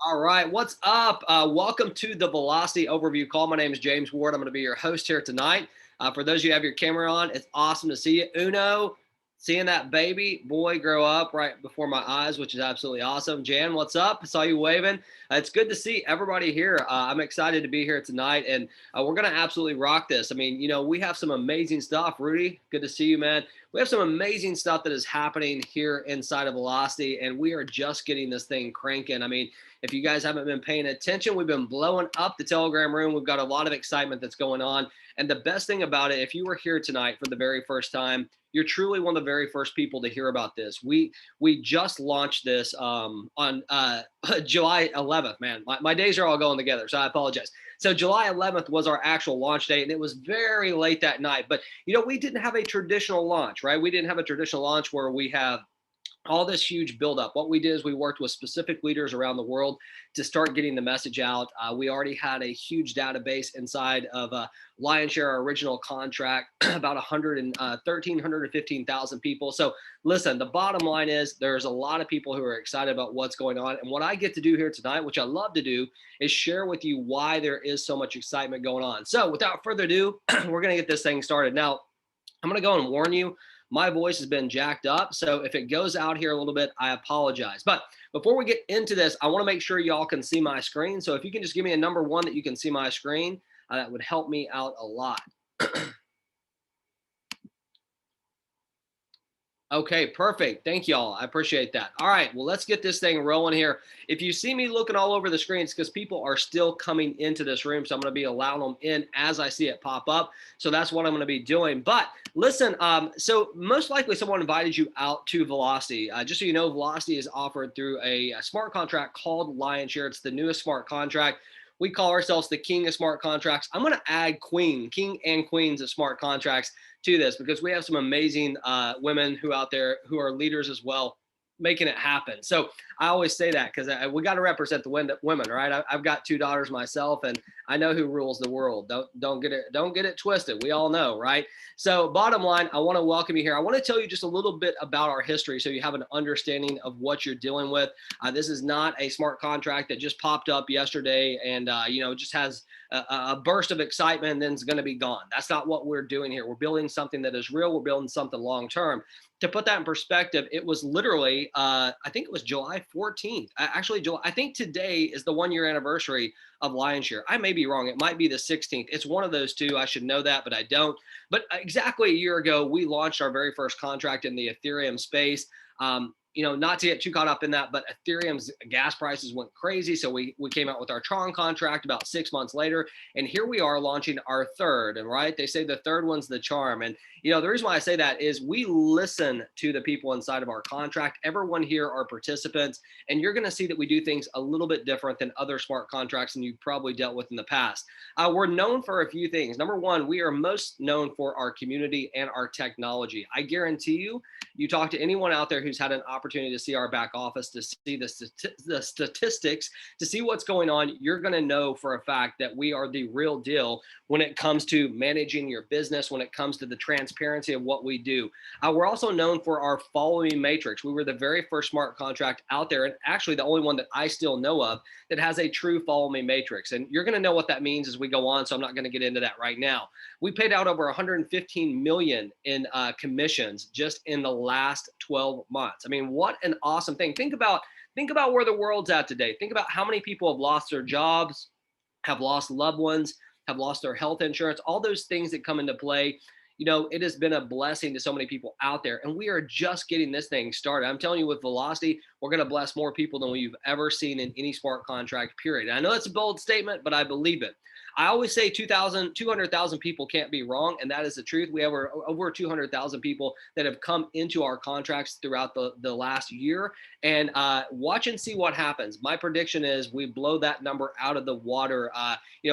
All right, what's up? Welcome to the Velocity Overview Call. My name is James Ward. I'm going to be your host here tonight. For those of you who have your camera on, it's awesome to see you. Uno, seeing that baby boy grow up right before my eyes, which is absolutely awesome. Jan, what's up? I saw you waving. It's good to see everybody here. I'm excited to be here tonight, and we're going to absolutely rock this. I mean, we have some amazing stuff. Rudy, good to see you, man. We have some amazing stuff that is happening here inside of Velocity, and we are just getting this thing cranking. I mean, if you guys haven't been paying attention, we've been blowing up the Telegram room. We've got a lot of excitement that's going on. And the best thing about it, if you were here tonight for the very first time, you're truly one of the very first people to hear about this. We just launched this on July 11th, man. My days are all going together, so I apologize. So July 11th was our actual launch date, and it was very late that night. But, we didn't have a traditional launch, right? We didn't have a traditional launch where we have all this huge buildup. What we did is we worked with specific leaders around the world to start getting the message out. We already had a huge database inside of Lionshare, our original contract, about 115,000 people. So listen, the bottom line is there's a lot of people who are excited about what's going on. And what I get to do here tonight, which I love to do, is share with you why there is so much excitement going on. So without further ado, we're going to get this thing started. Now, I'm going to go and warn you, my voice has been jacked up, so if it goes out here a little bit, I apologize. But before we get into this, I want to make sure y'all can see my screen. So if you can just give me a number one that you can see my screen, that would help me out a lot. Okay, perfect. Thank y'all. I appreciate that. All right, well, let's get this thing rolling here. If you see me looking all over the screen, it's because people are still coming into this room, so I'm going to be allowing them in as I see it pop up. So that's what I'm going to be doing. But listen, so most likely someone invited you out to Velocity. Just so you know, Velocity is offered through a smart contract called Lionshare. It's the newest smart contract. We call ourselves the king of smart contracts. I'm going to add king and queens of smart contracts to this because we have some amazing women who out there who are leaders as well, making it happen. So I always say that because we got to represent the women, right? I've got two daughters myself, and I know who rules the world. Don't get it twisted. We all know, right? So bottom line, I want to welcome you here. I want to tell you just a little bit about our history so you have an understanding of what you're dealing with. This is not a smart contract that just popped up yesterday and just has a burst of excitement and then it's going to be gone. That's not what we're doing here. We're building something that is real. We're building something long term. To put that in perspective, it was literally, I think it was July 14th. Actually, I think today is the 1 year anniversary of Lionshare. I may be wrong. It might be the 16th. It's one of those two. I should know that, but I don't. But exactly a year ago, we launched our very first contract in the Ethereum space. Not to get too caught up in that, but Ethereum's gas prices went crazy. So we came out with our Tron contract about 6 months later. And here we are launching our third. And right, they say the third one's the charm. And, the reason why I say that is we listen to the people inside of our contract. Everyone here are participants. And you're going to see that we do things a little bit different than other smart contracts than you've probably dealt with in the past. We're known for a few things. Number one, we are most known for our community and our technology. I guarantee you talk to anyone out there who's had an opportunity to see our back office, to see the statistics, to see what's going on, you're going to know for a fact that we are the real deal when it comes to managing your business, when it comes to the transparency of what we do. We're also known for our follow me matrix. We were the very first smart contract out there, and actually the only one that I still know of that has a true follow me matrix. And you're going to know what that means as we go on, so I'm not going to get into that right now. We paid out over 115 million in commissions just in the last 12 months. I mean, what an awesome thing. Think about where the world's at today. Think about how many people have lost their jobs, have lost loved ones, have lost their health insurance, all those things that come into play. It has been a blessing to so many people out there, and we are just getting this thing started. I'm telling you, with Velocity, we're going to bless more people than we've ever seen in any smart contract, period. And I know it's a bold statement, but I believe it. I always say 200,000 people can't be wrong, and that is the truth. We have over 200,000 people that have come into our contracts throughout the last year, and watch and see what happens. My prediction is we blow that number out of the water,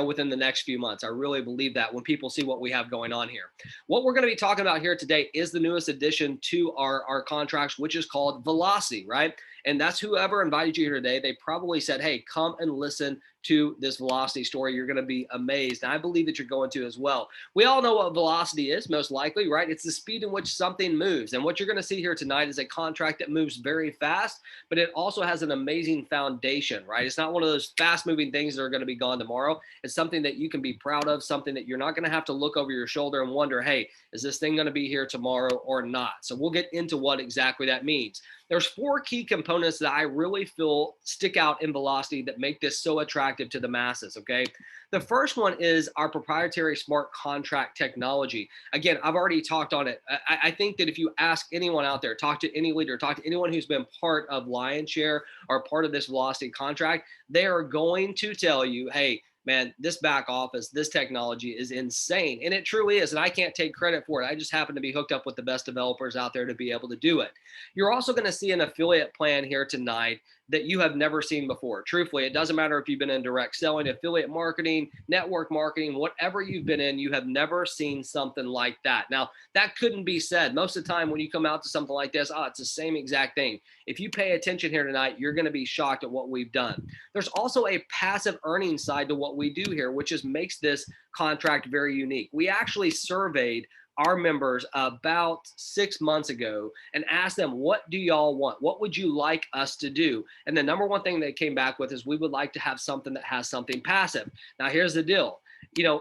within the next few months. I really believe that when people see what we have going on here. What we're going to be talking about here today is the newest addition to our contracts, which is called Velocity, right? And that's whoever invited you here today. They probably said, hey, come and listen to this velocity story. You're going to be amazed. And I believe that you're going to as well. We all know what velocity is, most likely, right? It's the speed in which something moves. And what you're going to see here tonight is a contract that moves very fast, but it also has an amazing foundation, right? It's not one of those fast moving things that are going to be gone tomorrow. It's something that you can be proud of, something that you're not going to have to look over your shoulder and wonder, hey, is this thing going to be here tomorrow or not? So we'll get into what exactly that means. There's 4 key components that I really feel stick out in velocity that make this so attractive to the masses, okay? The first one is our proprietary smart contract technology. Again, I've already talked on it. I think that if you ask anyone out there, talk to any leader, talk to anyone who's been part of Lionshare or part of this velocity contract, they are going to tell you, hey, man, this back office, this technology is insane. And it truly is. And I can't take credit for it. I just happen to be hooked up with the best developers out there to be able to do it. You're also going to see an affiliate plan here tonight that you have never seen before. Truthfully, it doesn't matter if you've been in direct selling, affiliate marketing, network marketing, whatever you've been in, you have never seen something like that. Now, that couldn't be said. Most of the time when you come out to something like this, it's the same exact thing. If you pay attention here tonight, you're going to be shocked at what we've done. There's also a passive earning side to what we do here, which just makes this contract very unique. We actually surveyed our members about 6 months ago and asked them, what do y'all want? What would you like us to do? And the number one thing they came back with is we would like to have something that has something passive. Now, here's the deal.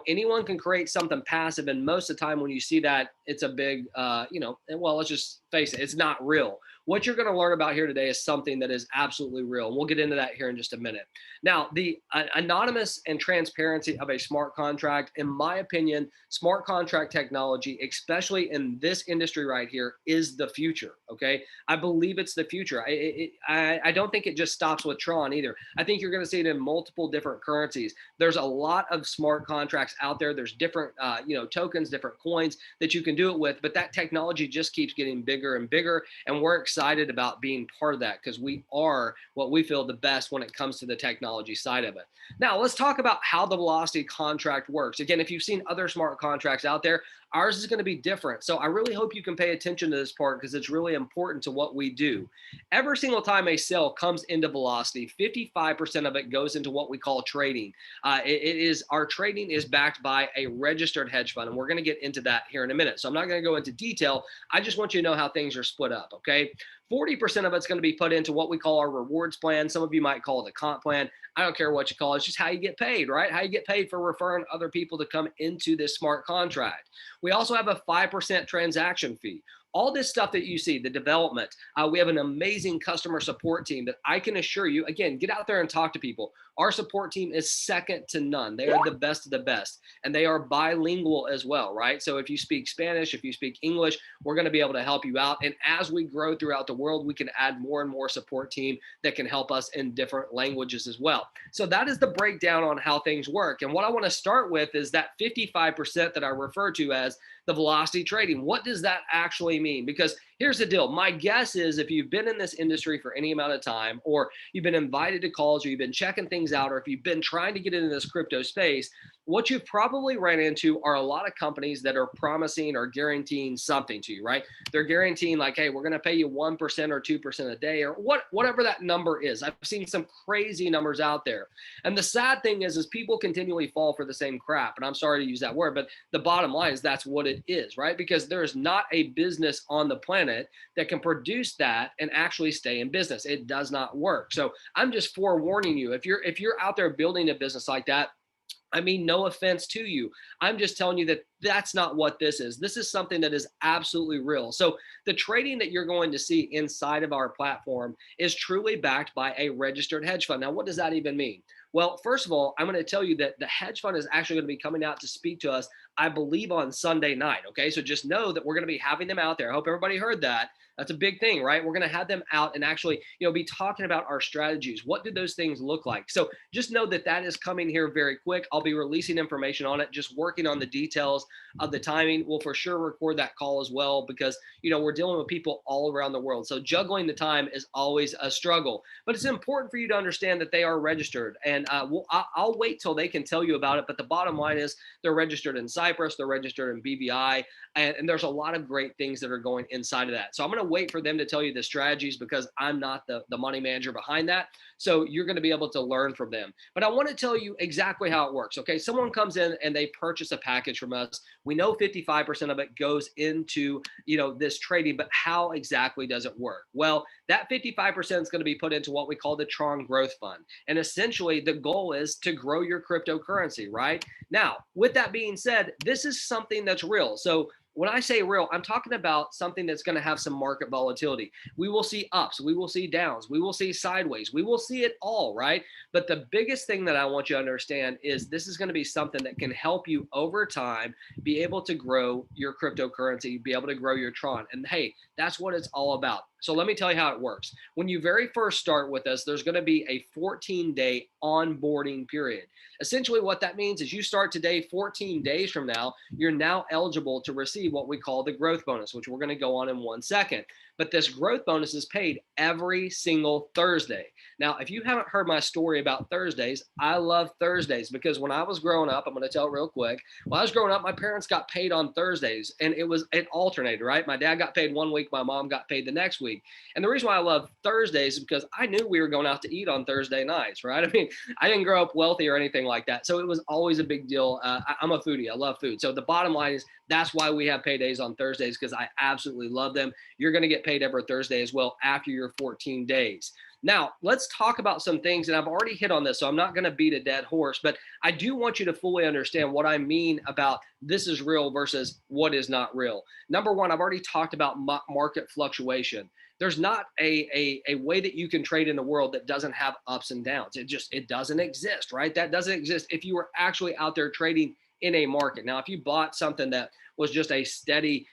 Anyone can create something passive. And most of the time when you see that, it's a big, well, let's just face it, it's not real. What you're going to learn about here today is something that is absolutely real. And we'll get into that here in just a minute. Now, the anonymous and transparency of a smart contract, in my opinion, smart contract technology, especially in this industry right here, is the future. Okay. I believe it's the future. I don't think it just stops with Tron either. I think you're going to see it in multiple different currencies. There's a lot of smart contracts out there. There's different, tokens, different coins that you can do it with, but that technology just keeps getting bigger and bigger. And we're excited about being part of that because we are what we feel the best when it comes to the technology side of it. Now, let's talk about how the velocity contract works. Again, if you've seen other smart contracts out there, ours is going to be different. So I really hope you can pay attention to this part because it's really important to what we do. Every single time a sale comes into velocity, 55% of it goes into what we call trading. Our trading is backed by a registered hedge fund, and we're going to get into that here in a minute. So I'm not going to go into detail. I just want you to know how things are split up, okay? 40% of it's going to be put into what we call our rewards plan. Some of you might call it a comp plan. I don't care what you call it. It's just how you get paid, right? How you get paid for referring other people to come into this smart contract. We also have a 5% transaction fee. All this stuff that you see, the development, we have an amazing customer support team that I can assure you, again, get out there and talk to people. Our support team is second to none. They are the best of the best, and they are bilingual as well, right? So if you speak Spanish, if you speak English, we're going to be able to help you out. And as we grow throughout the world, we can add more and more support team that can help us in different languages as well. So that is the breakdown on how things work. And what I want to start with is that 55% that I refer to as the velocity trading. What does that actually mean? Because here's the deal. My guess is if you've been in this industry for any amount of time, or you've been invited to calls, or you've been checking things out, or if you've been trying to get into this crypto space, what you've probably ran into are a lot of companies that are promising or guaranteeing something to you, right? They're guaranteeing like, hey, we're going to pay you 1% or 2% a day, or whatever that number is. I've seen some crazy numbers out there. And the sad thing is people continually fall for the same crap. And I'm sorry to use that word, but the bottom line is that's what it is, right? Because there's not a business on the planet that can produce that and actually stay in business. It does not work. So I'm just forewarning you, if you're out there building a business like that, I mean, no offense to you. I'm just telling you that that's not what this is. This is something that is absolutely real. So the trading that you're going to see inside of our platform is truly backed by a registered hedge fund. Now, what does that even mean? Well, first of all, I'm going to tell you that the hedge fund is actually going to be coming out to speak to us, I believe, on Sunday night. Okay, so just know that we're going to be having them out there. I hope everybody heard that. That's a big thing, right? We're going to have them out and actually, be talking about our strategies. What do those things look like? So just know that that is coming here very quick. I'll be releasing information on it, just working on the details of the timing, we'll for sure record that call as well, because, you know, we're dealing with people all around the world. So juggling the time is always a struggle, but it's important for you to understand that they are registered, and I'll wait till they can tell you about it. But the bottom line is they're registered in Cyprus, they're registered in BVI, and there's a lot of great things that are going inside of that. So I'm going to wait for them to tell you the strategies, because I'm not the money manager behind that. So you're going to be able to learn from them. But I want to tell you exactly how it works. Okay. Someone comes in and they purchase a package from us. We know 55% of it goes into, you know, this trading, but how exactly does it work? Well, that 55% is going to be put into what we call the Tron Growth Fund. And essentially the goal is to grow your cryptocurrency, right? Now, with that being said, this is something that's real. So when I say real, I'm talking about something that's going to have some market volatility. We will see ups, we will see downs, we will see sideways, we will see it all, right? But the biggest thing that I want you to understand is this is going to be something that can help you over time be able to grow your cryptocurrency, be able to grow your Tron. And hey, that's what it's all about. So let me tell you how it works. When you very first start with us, there's going to be a 14-day onboarding period. Essentially what that means is you start today, 14 days from now, you're now eligible to receive what we call the growth bonus, which we're going to go on in 1 second. But this growth bonus is paid every single Thursday. Now, if you haven't heard my story about Thursdays, I love Thursdays, because when I was growing up, I'm going to tell it real quick. When I was growing up, my parents got paid on Thursdays, and it alternated, right? My dad got paid one week, my mom got paid the next week. And the reason why I love Thursdays is because I knew we were going out to eat on Thursday nights, right? I mean, I didn't grow up wealthy or anything like that. So it was always a big deal. I'm a foodie. I love food. So the bottom line is that's why we have paydays on Thursdays, because I absolutely love them. You're going to get paid every Thursday as well after your 14 days. Now, let's talk about some things, and I've already hit on this, so I'm not going to beat a dead horse, but I do want you to fully understand what I mean about this is real versus what is not real. Number one, I've already talked about market fluctuation. There's not a way that you can trade in the world that doesn't have ups and downs. It doesn't exist, right? That doesn't exist if you were actually out there trading in a market. Now, if you bought something that was just a steady,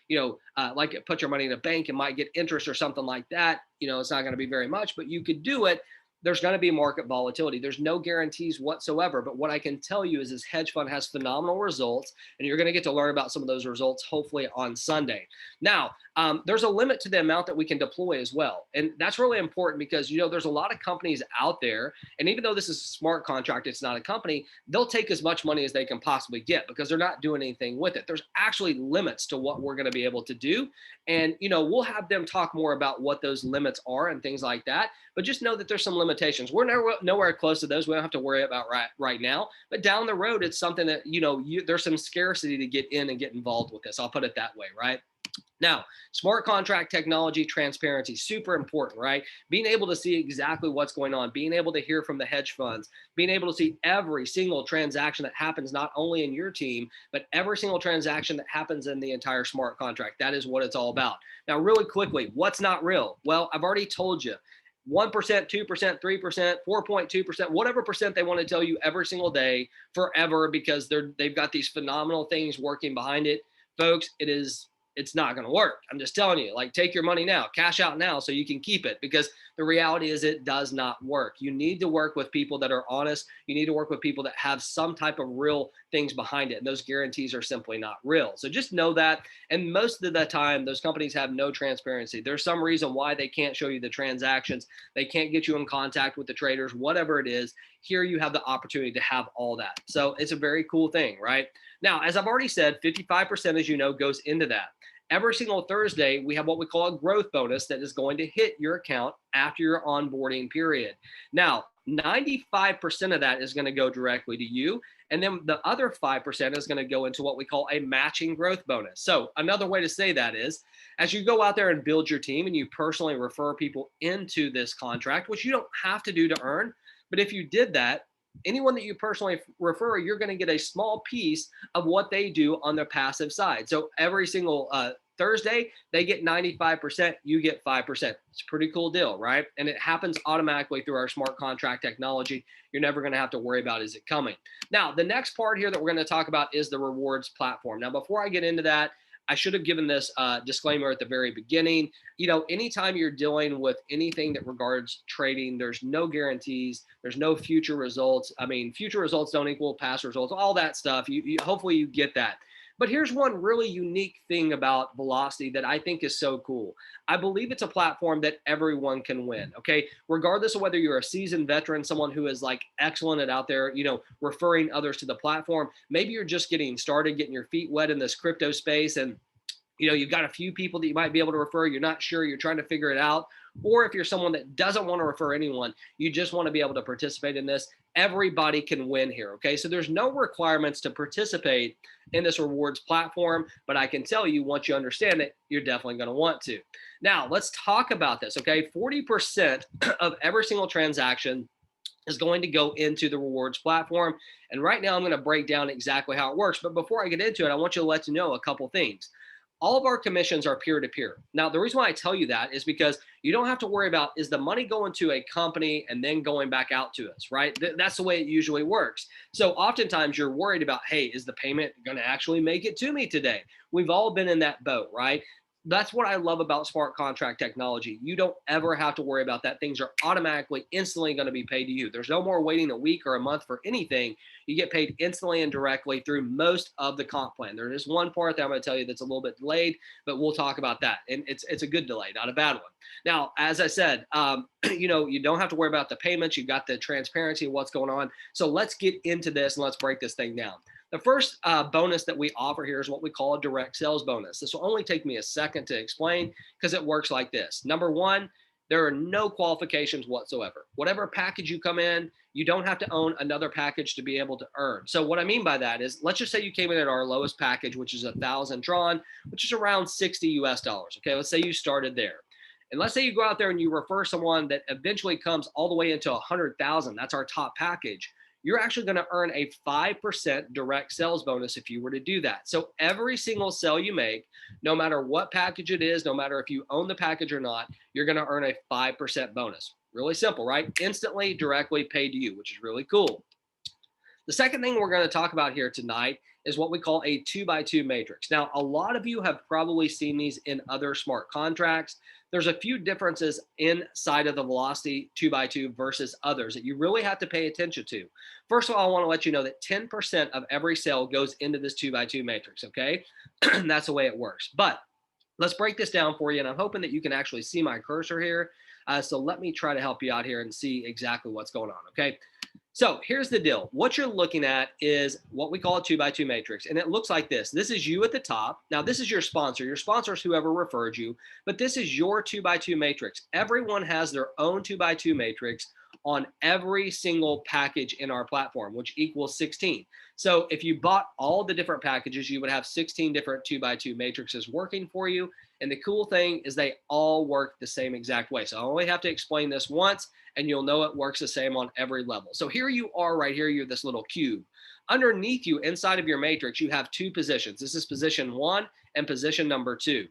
like put your money in a bank and might get interest or something like that, it's not going to be very much, but you could do it. There's going to be market volatility. There's no guarantees whatsoever. But what I can tell you is this hedge fund has phenomenal results, and you're going to get to learn about some of those results hopefully on Sunday. Now, there's a limit to the amount that we can deploy as well. And that's really important because, there's a lot of companies out there. And even though this is a smart contract, it's not a company, they'll take as much money as they can possibly get because they're not doing anything with it. There's actually limits to what we're going to be able to do. And, we'll have them talk more about what those limits are and things like that. But just know that there's some limitations. We're nowhere close to those. We don't have to worry about right now. But down the road, it's something that, there's some scarcity to get in and get involved with this. I'll put it that way, right? Now, smart contract technology, transparency, super important, right? Being able to see exactly what's going on, being able to hear from the hedge funds, being able to see every single transaction that happens, not only in your team, but every single transaction that happens in the entire smart contract. That is what it's all about. Now, really quickly, what's not real? Well, I've already told you. 1%, 2%, 3%, 4.2%, whatever percent they want to tell you every single day forever because they've got these phenomenal things working behind it. Folks, it's not going to work. I'm just telling you, take your money now, cash out now so you can keep it, because the reality is it does not work. You need to work with people that are honest. You need to work with people that have some type of real things behind it. And those guarantees are simply not real. So just know that. And most of the time, those companies have no transparency. There's some reason why they can't show you the transactions. They can't get you in contact with the traders, whatever it is. Here you have the opportunity to have all that. So it's a very cool thing, right? Now, as I've already said, 55%, as you know, goes into that. Every single Thursday, we have what we call a growth bonus that is going to hit your account after your onboarding period. Now, 95% of that is going to go directly to you. And then the other 5% is going to go into what we call a matching growth bonus. So another way to say that is, as you go out there and build your team and you personally refer people into this contract, which you don't have to do to earn, but if you did that, anyone that you personally refer, you're going to get a small piece of what they do on their passive side. So every single Thursday, they get 95%, you get 5%. It's a pretty cool deal, right? And it happens automatically through our smart contract technology. You're never going to have to worry about, is it coming? Now, the next part here that we're going to talk about is the rewards platform. Now, before I get into that, I should have given this disclaimer at the very beginning. Anytime you're dealing with anything that regards trading, there's no guarantees. There's no future results. I mean, future results don't equal past results, all that stuff. Hopefully you get that. But here's one really unique thing about Velocity that I think is so cool. I believe it's a platform that everyone can win. Okay. Regardless of whether you're a seasoned veteran, someone who is like excellent at out there, referring others to the platform. Maybe you're just getting started, getting your feet wet in this crypto space, and you've got a few people that you might be able to refer. You're not sure, you're trying to figure it out. Or if you're someone that doesn't want to refer anyone, you just want to be able to participate in this. Everybody can win here. Okay. So there's no requirements to participate in this rewards platform, but I can tell you, once you understand it, you're definitely going to want to. Now, let's talk about this. Okay. 40% of every single transaction is going to go into the rewards platform. And right now I'm going to break down exactly how it works. But before I get into it, I want you to let you know a couple things. All of our commissions are peer-to-peer. Now, the reason why I tell you that is because you don't have to worry about, is the money going to a company and then going back out to us, right? That's the way it usually works. So oftentimes you're worried about, hey, is the payment going to actually make it to me today? We've all been in that boat, right? That's what I love about smart contract technology. You don't ever have to worry about that. Things are automatically, instantly going to be paid to you. There's no more waiting a week or a month for anything. You get paid instantly and directly through most of the comp plan. There is one part that I'm going to tell you that's a little bit delayed, but we'll talk about that. And it's a good delay, not a bad one. Now, as I said, you don't have to worry about the payments. You've got the transparency of what's going on. So let's get into this and let's break this thing down. The first bonus that we offer here is what we call a direct sales bonus. This will only take me a second to explain because it works like this. Number one, there are no qualifications whatsoever. Whatever package you come in, you don't have to own another package to be able to earn. So what I mean by that is, let's just say you came in at our lowest package, which is 1,000 Tron, which is around 60 US dollars. Okay, let's say you started there. And let's say you go out there and you refer someone that eventually comes all the way into 100,000. That's our top package. You're actually going to earn a 5% direct sales bonus if you were to do that. So every single sale you make, no matter what package it is, no matter if you own the package or not, you're going to earn a 5% bonus. Really simple, right? Instantly, directly paid to you, which is really cool. The second thing we're going to talk about here tonight is what we call a 2x2 matrix. Now, a lot of you have probably seen these in other smart contracts. There's a few differences inside of the Velocity 2x2 versus others that you really have to pay attention to. First of all, I want to let you know that 10% of every sale goes into this 2x2 matrix, okay? And that's the way it works. But let's break this down for you, and I'm hoping that you can actually see my cursor here. So let me try to help you out here and see exactly what's going on, okay? So here's the deal. What you're looking at is what we call a 2x2 matrix. And it looks like this. This is you at the top. Now, this is your sponsor. Your sponsor is whoever referred you, but this is your 2x2 matrix. Everyone has their own 2x2 matrix on every single package in our platform, which equals 16. So if you bought all the different packages, you would have 16 different 2x2 matrices working for you. And the cool thing is they all work the same exact way. So I only have to explain this once, and you'll know it works the same on every level. So here you are right here, you're this little cube. Underneath you, inside of your matrix, you have two positions. This is position 1 and position number 2.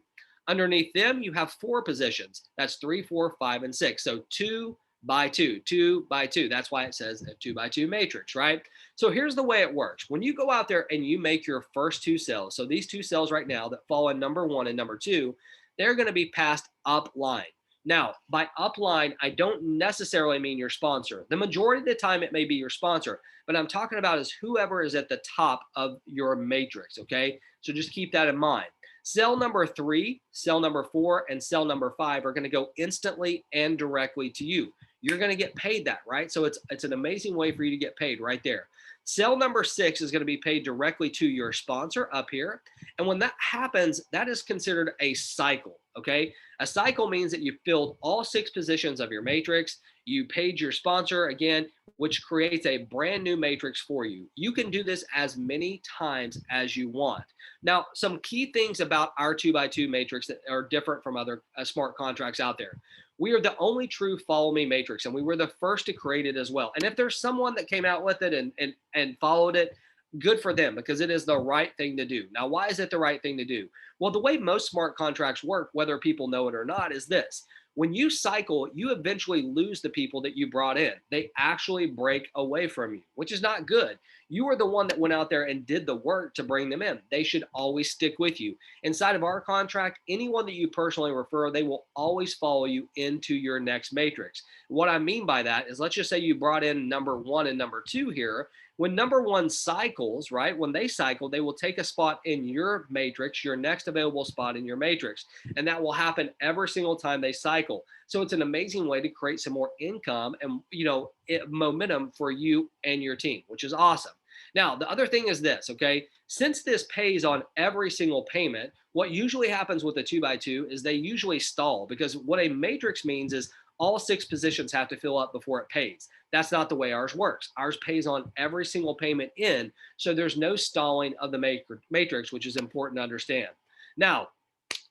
Underneath them, you have 4 positions. That's 3, 4, 5, and 6. So 2 by 2, 2 by 2. That's why it says a 2x2 matrix, right? So here's the way it works. When you go out there and you make your first 2 sales, so these 2 sales right now that fall in number 1 and number 2, they're going to be passed upline. Now, by upline, I don't necessarily mean your sponsor. The majority of the time, it may be your sponsor, but I'm talking about is whoever is at the top of your matrix, okay? So just keep that in mind. Cell number 3, cell number 4, and cell number 5 are going to go instantly and directly to you. You're going to get paid that, right? So it's an amazing way for you to get paid right there. Cell number 6 is going to be paid directly to your sponsor up here. And when that happens, that is considered a cycle, okay? A cycle means that you filled all 6 positions of your matrix. You paid your sponsor again, which creates a brand new matrix for you. You can do this as many times as you want. Now, some key things about our 2x2 matrix that are different from other smart contracts out there. We are the only true follow me matrix, and we were the first to create it as well. And if there's someone that came out with it and followed it, good for them, because it is the right thing to do. Now, why is it the right thing to do? Well, the way most smart contracts work, whether people know it or not, is this. When you cycle, you eventually lose the people that you brought in. They actually break away from you, which is not good. You are the one that went out there and did the work to bring them in. They should always stick with you. Inside of our contract, anyone that you personally refer, they will always follow you into your next matrix. What I mean by that is, let's just say you brought in number one and number two here. When number one cycles, right, when they cycle, they will take a spot in your matrix, your next available spot in your matrix. And that will happen every single time they cycle. So it's an amazing way to create some more income and, momentum for you and your team, which is awesome. Now, the other thing is this, okay? Since this pays on every single payment, what usually happens with a 2x2 is they usually stall, because what a matrix means is all 6 positions have to fill up before it pays. That's not the way ours works. Ours pays on every single payment in, so there's no stalling of the matrix, which is important to understand. Now,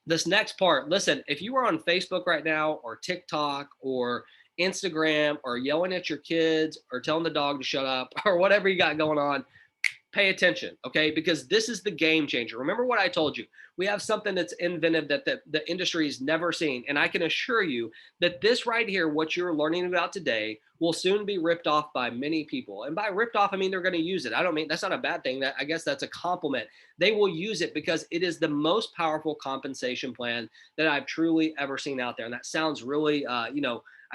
this next part, listen, if you are on Facebook right now, or TikTok, or Instagram, or yelling at your kids, or telling the dog to shut up, or whatever you got going on, pay attention, okay? Because this is the game changer. Remember what I told you. We have something that's inventive that the industry has never seen. And I can assure you that this right here, what you're learning about today, will soon be ripped off by many people. And by ripped off, I mean they're going to use it. I don't mean, that's not a bad thing. I guess that's a compliment. They will use it because it is the most powerful compensation plan that I've truly ever seen out there. And that sounds really, I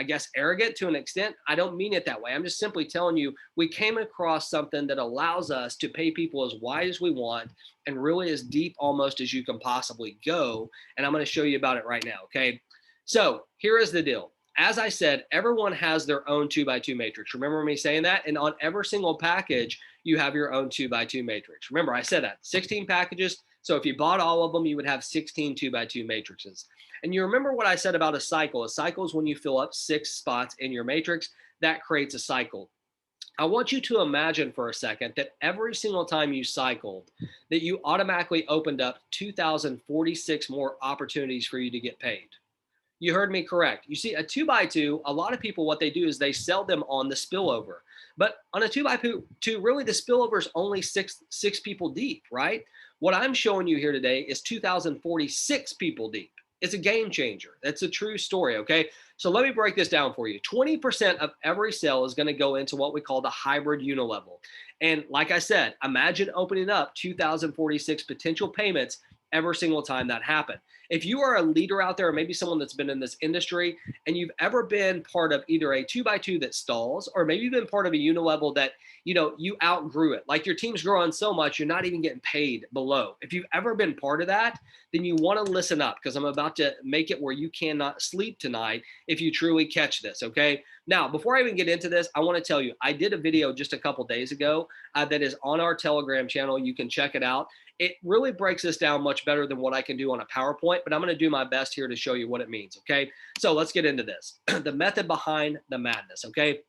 guess, arrogant to an extent. I don't mean it that way. I'm just simply telling you, we came across something that allows us to pay people as wide as we want and really as deep almost as you can possibly go. And I'm going to show you about it right now. Okay. So here is the deal. As I said, everyone has their own 2x2 matrix. Remember me saying that? And on every single package, you have your own 2x2 matrix. Remember, I said that 16 packages. So if you bought all of them, you would have 16 2x2 matrices. And you remember what I said about a cycle. A cycle is when you fill up 6 spots in your matrix. That creates a cycle. I want you to imagine for a second that every single time you cycled, that you automatically opened up 2,046 more opportunities for you to get paid. You heard me correct. You see, a 2x2, a lot of people, what they do is they sell them on the spillover. But on a 2x2, really the spillover is only six people deep, right? What I'm showing you here today is 2,046 people deep. It's a game changer. That's a true story, okay? So let me break this down for you. 20% of every sale is going to go into what we call the hybrid unilevel. And like I said, imagine opening up 2,046 potential payments every single time that happened. If you are a leader out there, or maybe someone that's been in this industry, and you've ever been part of either a 2x2 that stalls, or maybe you've been part of a unilevel that, you outgrew it. Like your team's growing so much, you're not even getting paid below. If you've ever been part of that, then you want to listen up, because I'm about to make it where you cannot sleep tonight if you truly catch this, okay? Now, before I even get into this, I want to tell you, I did a video just a couple days ago that is on our Telegram channel. You can check it out. It really breaks this down much better than what I can do on a PowerPoint, but I'm going to do my best here to show you what it means, okay? So let's get into this. The method behind the madness, okay?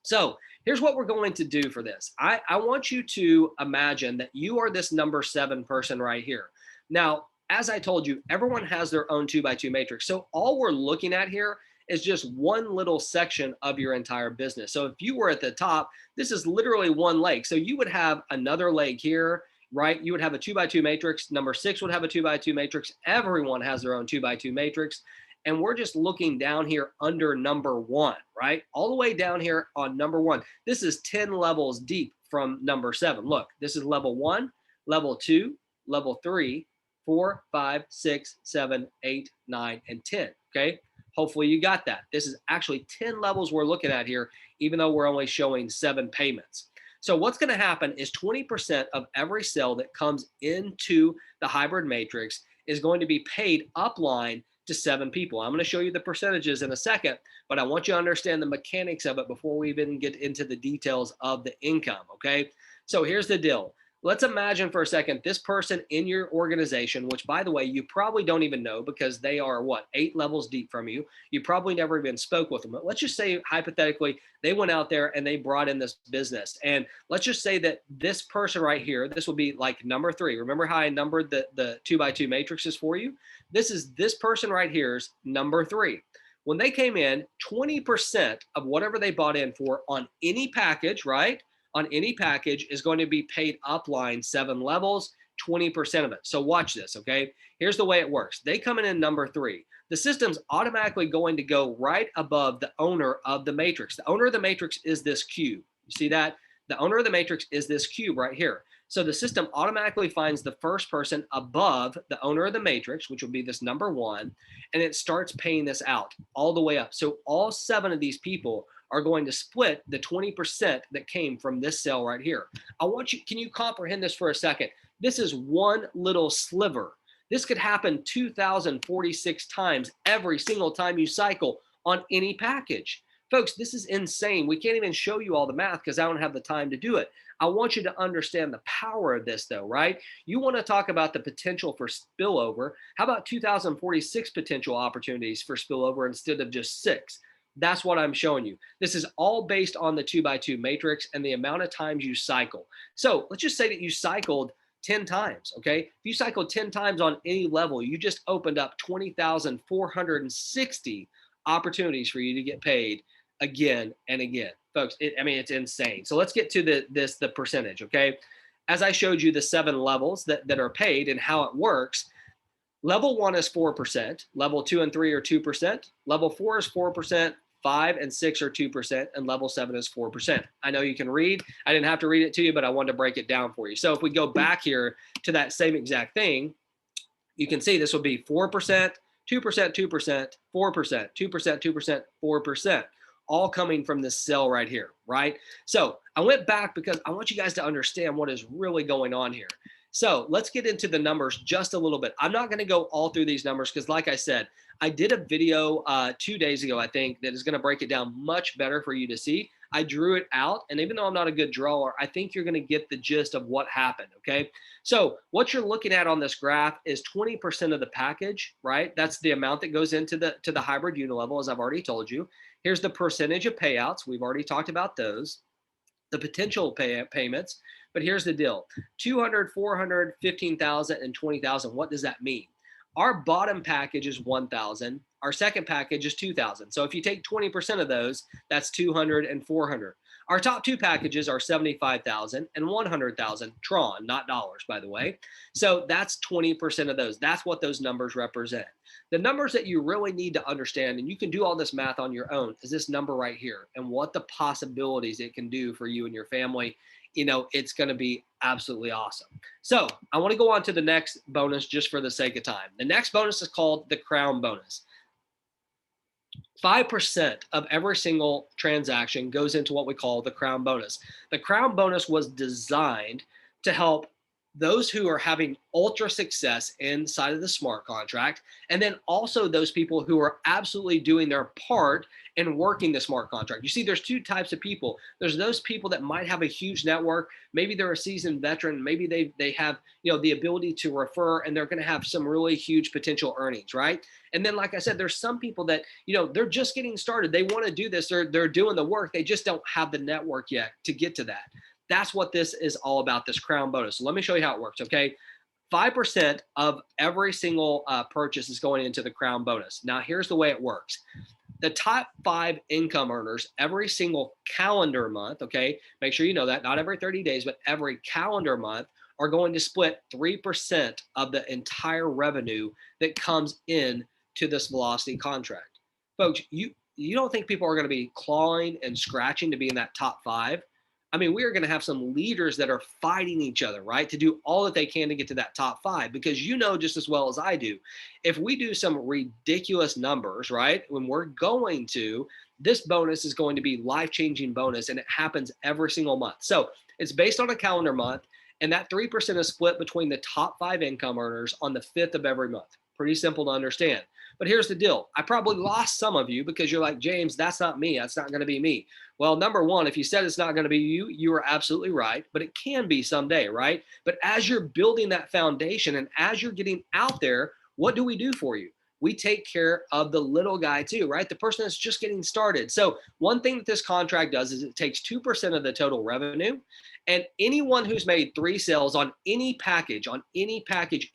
So here's what we're going to do for this. I want you to imagine that you are this number 7 person right here. Now, as I told you, everyone has their own 2x2 matrix. So all we're looking at here is just one little section of your entire business. So if you were at the top, this is literally one leg. So you would have another leg here, right? You would have a 2x2 matrix. Number 6 would have a 2x2 matrix. Everyone has their own 2x2 matrix. And we're just looking down here under number 1, right? All the way down here on number 1. This is 10 levels deep from number 7. Look, this is level 1, level 2, level 3, 4, 5, 6, 7, 8, 9, and 10, okay? Hopefully you got that. This is actually 10 levels we're looking at here, even though we're only showing 7 payments. So what's going to happen is 20% of every sale that comes into the hybrid matrix is going to be paid upline to 7 people. I'm going to show you the percentages in a second, but I want you to understand the mechanics of it before we even get into the details of the income, okay? So here's the deal. Let's imagine for a second this person in your organization, which by the way, you probably don't even know because they are what, 8 levels deep from you. You probably never even spoke with them. But let's just say hypothetically, they went out there and they brought in this business. And let's just say that this person right here, this will be like number 3. Remember how I numbered the 2x2 matrices for you? This person right here's number 3. When they came in, 20% of whatever they bought in for on any package, right? On any package is going to be paid upline 7 levels, 20% of it. So watch this, okay? Here's the way it works. They come in number 3. The system's automatically going to go right above the owner of the matrix. The owner of the matrix is this cube. You see that? The owner of the matrix is this cube right here. So the system automatically finds the first person above the owner of the matrix, which will be this number one, and it starts paying this out all the way up. So all 7 of these people are going to split the 20% that came from this cell right here. I want you, can you comprehend this for a second? This is one little sliver. This could happen 2,046 times every single time you cycle on any package. Folks, this is insane. We can't even show you all the math because I don't have the time to do it. I want you to understand the power of this though, right? You want to talk about the potential for spillover. How about 2,046 potential opportunities for spillover instead of just 6? That's what I'm showing you. This is all based on the 2x2 matrix and the amount of times you cycle. So let's just say that you cycled 10 times, okay? If you cycled 10 times on any level, you just opened up 20,460 opportunities for you to get paid again and again. Folks, I mean, it's insane. So let's get to the percentage, okay? As I showed you the 7 levels that are paid and how it works, level 1 is 4%, level 2 and 3 are 2%, level 4 is 4%, 5 and 6 are 2%, and level 7 is 4%. I know you can read. I didn't have to read it to you, but I wanted to break it down for you. So if we go back here to that same exact thing, you can see this will be 4%, 2%, 2%, 4%, 2%, 2%, 4%, all coming from this cell right here, right? So I went back because I want you guys to understand what is really going on here. So let's get into the numbers just a little bit. I'm not going to go all through these numbers because, like I said, I did a video 2 days ago, I think, that is going to break it down much better for you to see. I drew it out, and even though I'm not a good drawer, I think you're going to get the gist of what happened, okay? So what you're looking at on this graph is 20% of the package, right? That's the amount that goes into the hybrid unilevel, as I've already told you. Here's the percentage of payouts. We've already talked about those. The potential payments, but here's the deal. 200, 400, 15,000, and 20,000. What does that mean? Our bottom package is 1,000. Our second package is 2,000. So if you take 20% of those, that's 200 and 400. Our top 2 packages are 75,000 and 100,000 Tron, not dollars, by the way. So that's 20% of those. That's what those numbers represent. The numbers that you really need to understand, and you can do all this math on your own, is this number right here and what the possibilities it can do for you and your family. You know, it's going to be absolutely awesome. So I want to go on to the next bonus just for the sake of time. The next bonus is called the crown bonus. 5% of every single transaction goes into what we call the crown bonus. The crown bonus was designed to help those who are having ultra success inside of the smart contract, and then also those people who are absolutely doing their part in working the smart contract. You see, there's 2 types of people. There's those people that might have a huge network. Maybe they're a seasoned veteran. Maybe they have, you know, the ability to refer, and they're going to have some really huge potential earnings, right? And then, like I said, there's some people that, you know, they're just getting started. They want to do this. They're doing the work. They just don't have the network yet to get to that. That's what this is all about, this crown bonus. So let me show you how it works, okay? 5% of every single purchase is going into the crown bonus. Now, here's the way it works. The top 5 income earners every single calendar month, okay? Make sure you know that, not every 30 days, but every calendar month, are going to split 3% of the entire revenue that comes in to this velocity contract. Folks, you don't think people are going to be clawing and scratching to be in that top 5? I mean, we are going to have some leaders that are fighting each other, right, to do all that they can to get to that top 5, because you know just as well as I do, if we do some ridiculous numbers, right, when we're going to, this bonus is going to be life-changing bonus, and it happens every single month. So it's based on a calendar month, and that 3% is split between the top 5 income earners on the 5th of every month. Pretty simple to understand. But here's the deal. I probably lost some of you because you're like, James, that's not me. That's not going to be me. Well, number one, if you said it's not going to be you, you are absolutely right, but it can be someday, right? But as you're building that foundation and as you're getting out there, what do we do for you? We take care of the little guy too, right? The person that's just getting started. So one thing that this contract does is it takes 2% of the total revenue, and anyone who's made 3 sales on any package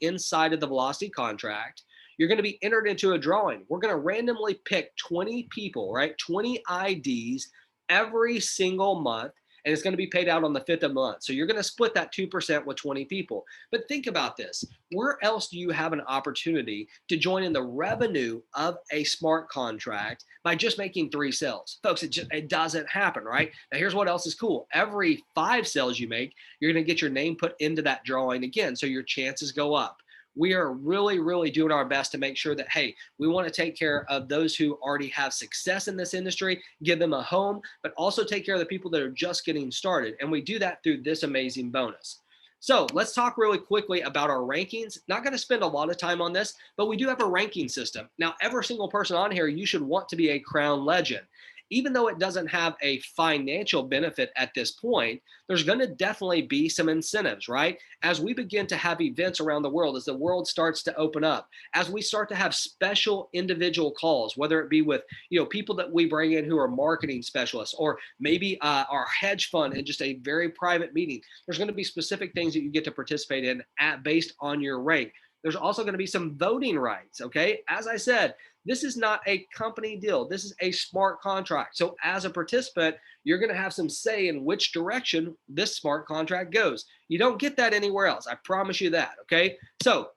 inside of the velocity contract, you're going to be entered into a drawing. We're going to randomly pick 20 people, right? 20 IDs every single month. and it's going to be paid out on the 5th of the month. So you're going to split that 2% with 20 people. But think about this. Where else do you have an opportunity to join in the revenue of a smart contract by just making 3 sales? Folks, it doesn't happen, right? Now, here's what else is cool. Every 5 sales you make, you're going to get your name put into that drawing again, so your chances go up. We are really, really doing our best to make sure that, hey, we want to take care of those who already have success in this industry, give them a home, but also take care of the people that are just getting started. And we do that through this amazing bonus. So let's talk really quickly about our rankings. Not going to spend a lot of time on this, but we do have a ranking system. Now, every single person on here, you should want to be a Crown Legend. Even though it doesn't have a financial benefit at this point, there's going to definitely be some incentives, right? As we begin to have events around the world, as the world starts to open up, as we start to have special individual calls, whether it be with, people that we bring in who are marketing specialists, or maybe our hedge fund in just a very private meeting, there's going to be specific things that you get to participate in based on your rank. There's also going to be some voting rights, okay? As I said, this is not a company deal. This is a smart contract. So as a participant, you're going to have some say in which direction this smart contract goes. You don't get that anywhere else. I promise you that, okay? So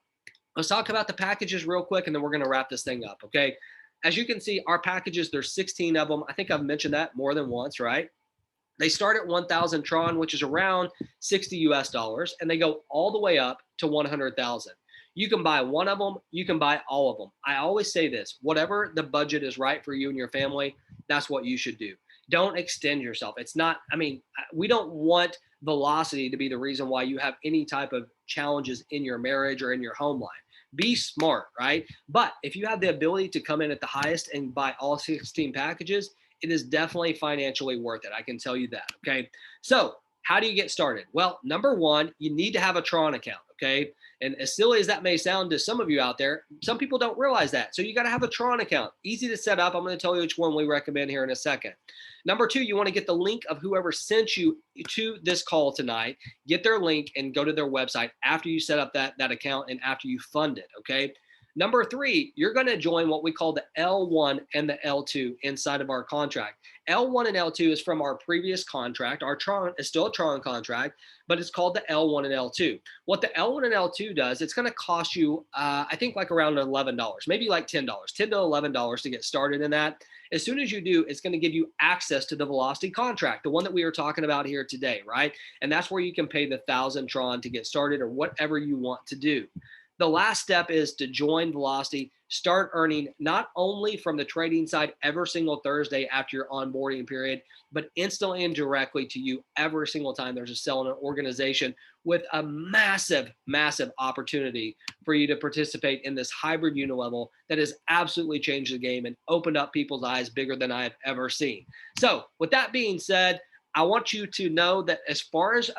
let's talk about the packages real quick, and then we're going to wrap this thing up, okay? As you can see, our packages, there's 16 of them. I think I've mentioned that more than once, right? They start at 1,000 Tron, which is around 60 US dollars, and they go all the way up to 100,000. You can buy one of them. You can buy all of them. I always say this, whatever the budget is right for you and your family, that's what you should do. Don't extend yourself. It's not, we don't want velocity to be the reason why you have any type of challenges in your marriage or in your home life. Be smart, right? But if you have the ability to come in at the highest and buy all 16 packages, it is definitely financially worth it. I can tell you that, okay? So how do you get started? Well, number one, you need to have a Tron account, okay? And as silly as that may sound to some of you out there, some people don't realize that. So you got to have a Tron account. Easy to set up. I'm going to tell you which one we recommend here in a second. Number two, you want to get the link of whoever sent you to this call tonight. Get their link and go to their website after you set up that account and after you fund it, okay? Number three, you're going to join what we call the L1 and the L2 inside of our contract. L1 and L2 is from our previous contract. Our Tron is still a Tron contract, but it's called the L1 and L2. What the L1 and L2 does, it's going to cost you, I think like around $11, maybe like $10, $10 to $11 to get started in that. As soon as you do, it's going to give you access to the Velocity contract, the one that we are talking about here today, right? And that's where you can pay the 1,000 Tron to get started or whatever you want to do. The last step is to join Velocity, start earning not only from the trading side every single Thursday after your onboarding period, but instantly and directly to you every single time there's a sell in an organization, with a massive, massive opportunity for you to participate in this hybrid unilevel that has absolutely changed the game and opened up people's eyes bigger than I have ever seen. So with that being said, I want you to know that as far as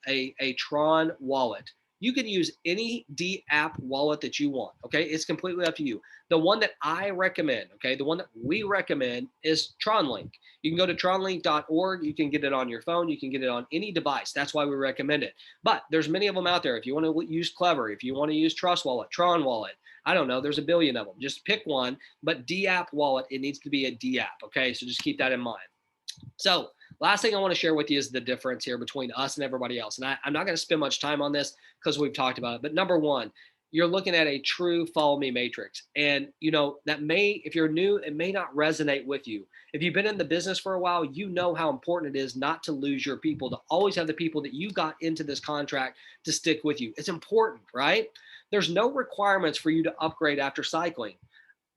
a Tron wallet, you can use any D app wallet that you want, okay? It's completely up to you. The one that I recommend, okay, the one that we recommend is TronLink. You can go to tronlink.org. You can get it on your phone. You can get it on any device. That's why we recommend it. But there's many of them out there. If you want to use Clever, if you want to use Trust Wallet, Tron Wallet, I don't know, there's a billion of them. Just pick one, but D app wallet, it needs to be a D app, okay? So just keep that in mind. So last thing I want to share with you is the difference here between us and everybody else. And I'm not going to spend much time on this because we've talked about it. But number one, you're looking at a true follow me matrix. And, that may, if you're new, it may not resonate with you. If you've been in the business for a while, you know how important it is not to lose your people, to always have the people that you got into this contract to stick with you. It's important, right? There's no requirements for you to upgrade after cycling.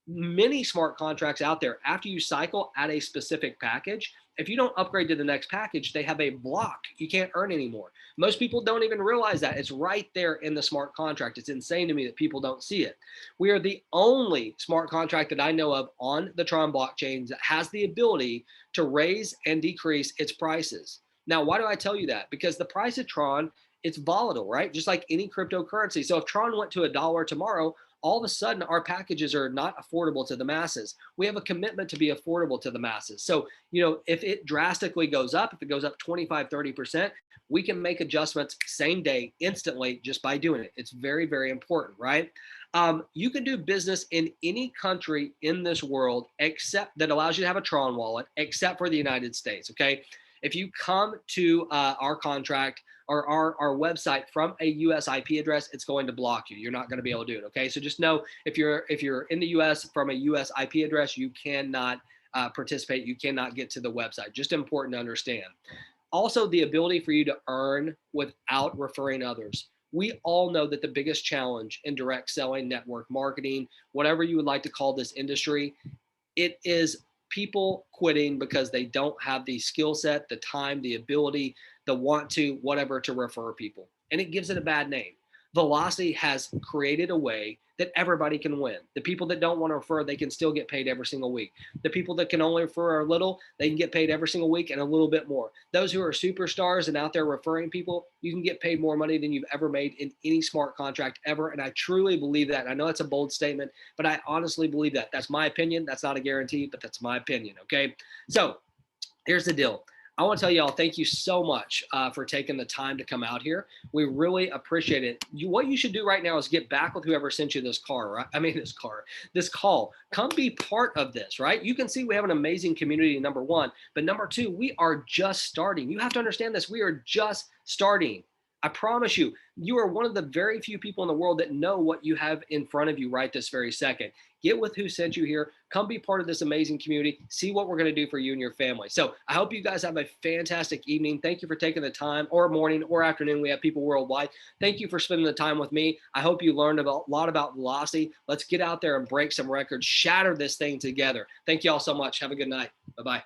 Many smart contracts out there, after you cycle at a specific package, if you don't upgrade to the next package, they have a block. You can't earn anymore. Most people don't even realize that. It's right there in the smart contract. It's insane to me that people don't see it. We are the only smart contract that I know of on the Tron blockchain that has the ability to raise and decrease its prices. Now, why do I tell you that? Because the price of Tron, it's volatile, right? Just like any cryptocurrency. So if Tron went to $1 tomorrow, all of a sudden our packages are not affordable to the masses. We have a commitment to be affordable to the masses. So, if it drastically goes up, if it goes up 25, 30%, we can make adjustments same day, instantly, just by doing it. It's very, very important, right? You can do business in any country in this world except that allows you to have a Tron wallet, except for the United States, okay? If you come to our contract or our website from a US IP address, it's going to block you. You're not going to be able to do it. Okay, so just know if you're in the US from a US IP address, you cannot participate. You cannot get to the website. Just important to understand. Also, the ability for you to earn without referring others. We all know that the biggest challenge in direct selling, network marketing, whatever you would like to call this industry, it is people quitting because they don't have the skill set, the time, the ability, the want to, whatever, to refer people. And it gives it a bad name. Velocity has created a way that everybody can win. The people that don't want to refer, they can still get paid every single week. The people that can only refer a little, they can get paid every single week and a little bit more. Those who are superstars and out there referring people, you can get paid more money than you've ever made in any smart contract ever. And I truly believe that. I know it's a bold statement, but I honestly believe that. That's my opinion. That's not a guarantee, but that's my opinion. Okay. So here's the deal. I want to tell y'all, thank you so much for taking the time to come out here. We really appreciate it. What you should do right now is get back with whoever sent you this car, right? This call. Come be part of this, right? You can see we have an amazing community, number one. But number two, we are just starting. You have to understand this. We are just starting. I promise you, you are one of the very few people in the world that know what you have in front of you right this very second. Get with who sent you here. Come be part of this amazing community. See what we're going to do for you and your family. So I hope you guys have a fantastic evening. Thank you for taking the time, or morning or afternoon. We have people worldwide. Thank you for spending the time with me. I hope you learned a lot about velocity. Let's get out there and break some records, shatter this thing together. Thank you all so much. Have a good night. Bye-bye.